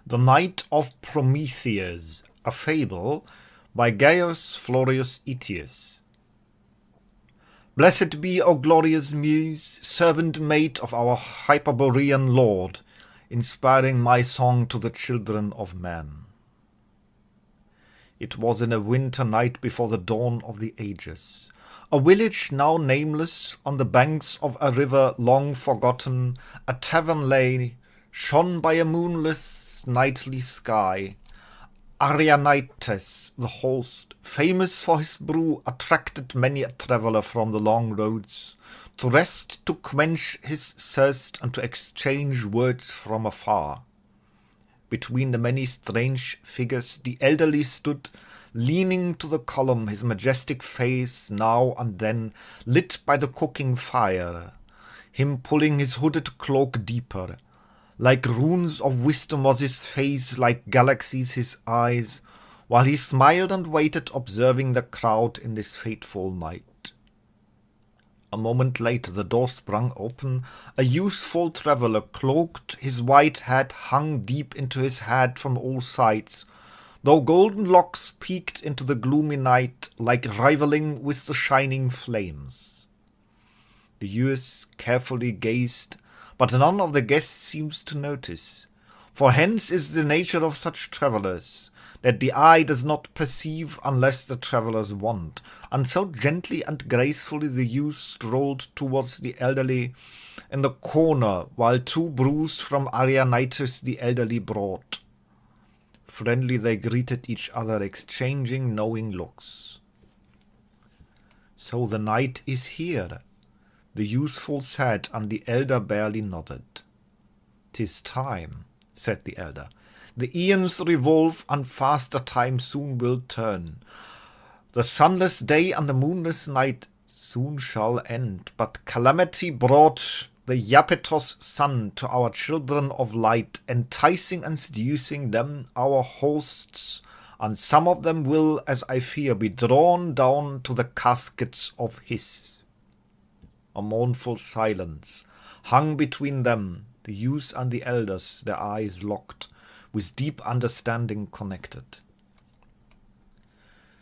The Night of Prometheus, a Fable by Gaius Florius Aetius. Blessed be, O glorious Muse, servant mate of our Hyperborean Lord, inspiring my song to the children of men. It was in a winter night before the dawn of the ages. A village now nameless, on the banks of a river long forgotten, a tavern lay, shone by a moonless nightly sky. Aetius, the host, famous for his brew, attracted many a traveller from the long roads, to rest, to quench his thirst, and to exchange words from afar. Between the many strange figures the elderly stood, leaning to the column, his majestic face now and then lit by the cooking fire, him pulling his hooded cloak deeper. Like runes of wisdom was his face, like galaxies his eyes, while he smiled and waited, observing the crowd in this fateful night. A moment later the door sprung open. A youthful traveller, cloaked, his white hat hung deep into his head from all sides, though golden locks peeked into the gloomy night, like rivaling with the shining flames. The youth carefully gazed, but none of the guests seems to notice, for hence is the nature of such travellers, that the eye does not perceive unless the travellers want, and so gently and gracefully the youth strolled towards the elderly in the corner, while two brews from Aetius the elderly brought. Friendly they greeted each other, exchanging knowing looks. "So the night is here," the youthful said, and the elder barely nodded. "'Tis time," said the elder. "The eons revolve, and faster time soon will turn. The sunless day and the moonless night soon shall end, but calamity brought the Iapetos sun to our children of light, enticing and seducing them, our hosts, and some of them will, as I fear, be drawn down to the caskets of his." A mournful silence hung between them, the youth and the elders, their eyes locked, with deep understanding connected.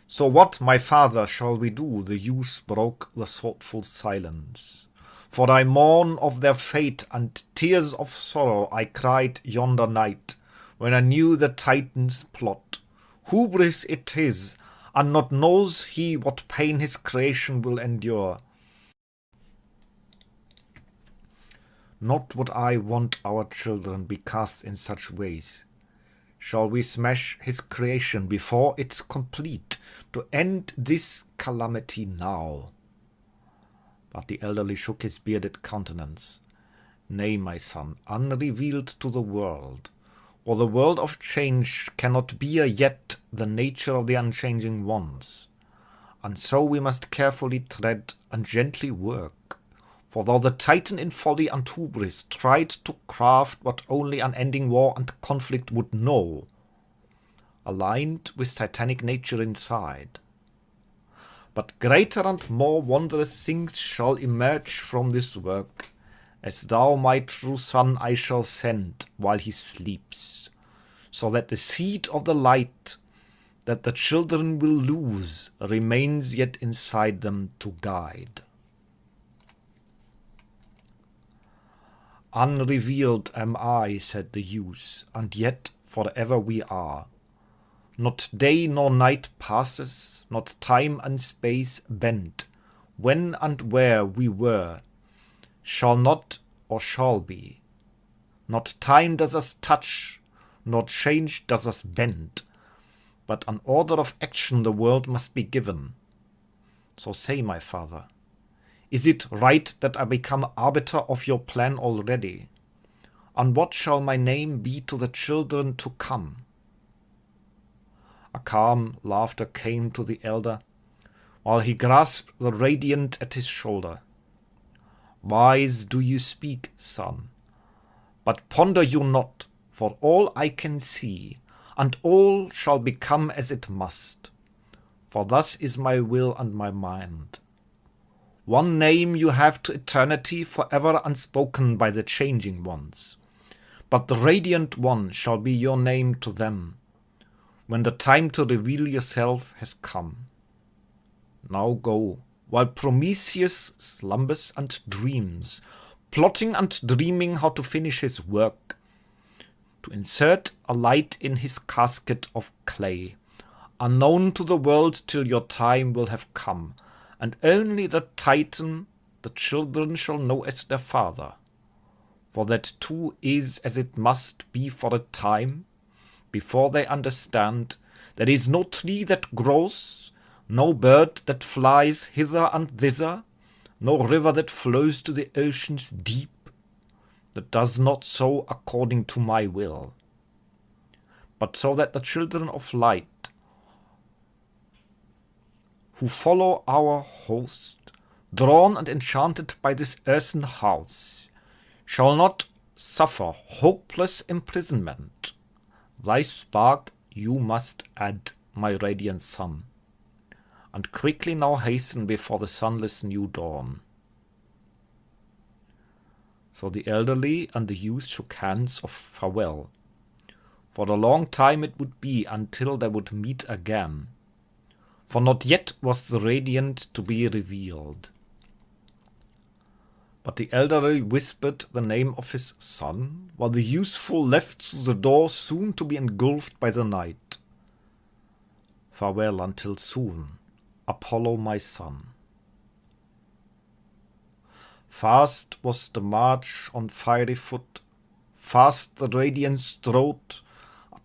"So what, my father, shall we do?" the youth broke the thoughtful silence. "For I mourn of their fate, and tears of sorrow I cried yonder night, when I knew the Titan's plot. Hubris it is, and not knows he what pain his creation will endure. Not would I want our children be cast in such ways. Shall we smash his creation before it's complete, to end this calamity now?" But the elderly shook his bearded countenance. "Nay, my son, unrevealed to the world, or the world of change cannot bear yet the nature of the unchanging ones. And so we must carefully tread and gently work. For though the Titan in folly and hubris tried to craft what only unending war and conflict would know, aligned with titanic nature inside, but greater and more wondrous things shall emerge from this work, as thou, my true son, I shall send while he sleeps, so that the seed of the light that the children will lose remains yet inside them to guide." "Unrevealed am I," said the youth, "and yet forever we are. Not day nor night passes, not time and space bend. When and where we were, shall not or shall be. Not time does us touch, nor change does us bend, but an order of action the world must be given. So say, my father, is it right that I become arbiter of your plan already? And what shall my name be to the children to come?" A calm laughter came to the elder, while he grasped the radiant at his shoulder. "Wise do you speak, son, but ponder you not, for all I can see, and all shall become as it must. For thus is my will and my mind. One name you have to eternity, forever unspoken by the changing ones. but the Radiant One shall be your name to them, when the time to reveal yourself has come. Now go, while Prometheus slumbers and dreams, plotting and dreaming how to finish his work, to insert a light in his casket of clay, unknown to the world till your time will have come, and only the Titan the children shall know as their father. For that too is as it must be for a time, before they understand there is no tree that grows, no bird that flies hither and thither, no river that flows to the ocean's deep, that does not so according to my will, but so that the children of light, who follow our host, drawn and enchanted by this earthen house, shall not suffer hopeless imprisonment. Thy spark you must add, my radiant sun, and quickly now hasten before the sunless new dawn. So the elderly and the youth shook hands of farewell. For a long time it would be until they would meet again, for not yet was the radiant to be revealed. But the elderly whispered the name of his son, while the youthful left through the door soon to be engulfed by the night. Farewell until soon, Apollo my son. Fast was the march on fiery foot, fast the radiant strode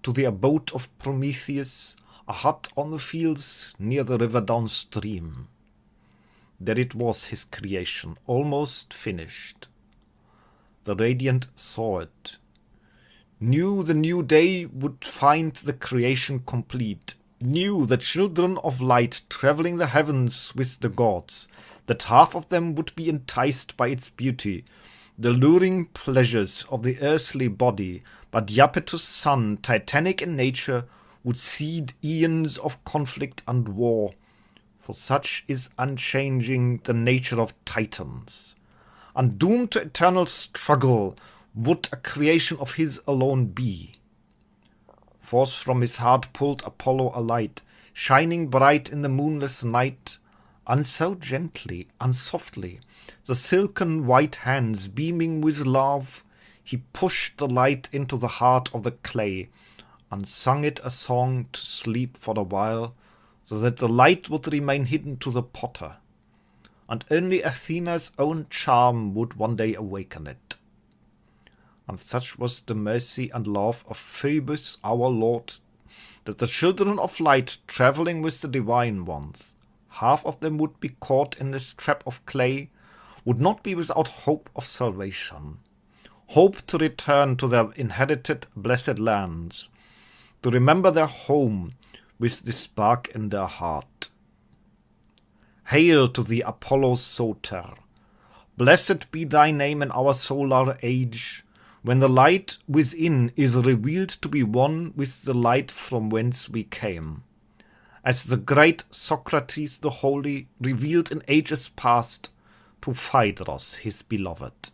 to the abode of Prometheus, a hut on the fields near the river downstream. There it was, his creation, almost finished. The Radiant saw it, knew the new day would find the creation complete, knew the children of light traveling the heavens with the gods, that half of them would be enticed by its beauty, the luring pleasures of the earthly body, but Iapetus' son, titanic in nature, would seed eons of conflict and war, for such is unchanging the nature of Titans. And doomed to eternal struggle would a creation of his alone be. Forth from his heart pulled Apollo a light, shining bright in the moonless night, and so gently and softly, the silken white hands beaming with love, he pushed the light into the heart of the clay, and sung it a song to sleep for a while, so that the light would remain hidden to the potter, and only Athena's own charm would one day awaken it. And such was the mercy and love of Phoebus our Lord, that the children of light, travelling with the divine ones, half of them would be caught in this trap of clay, would not be without hope of salvation, hope to return to their inherited blessed lands, to remember their home with this spark in their heart. Hail to thee, Apollo Soter! Blessed be thy name in our solar age, when the light within is revealed to be one with the light from whence we came, as the great Socrates the Holy revealed in ages past to Phaedros his beloved.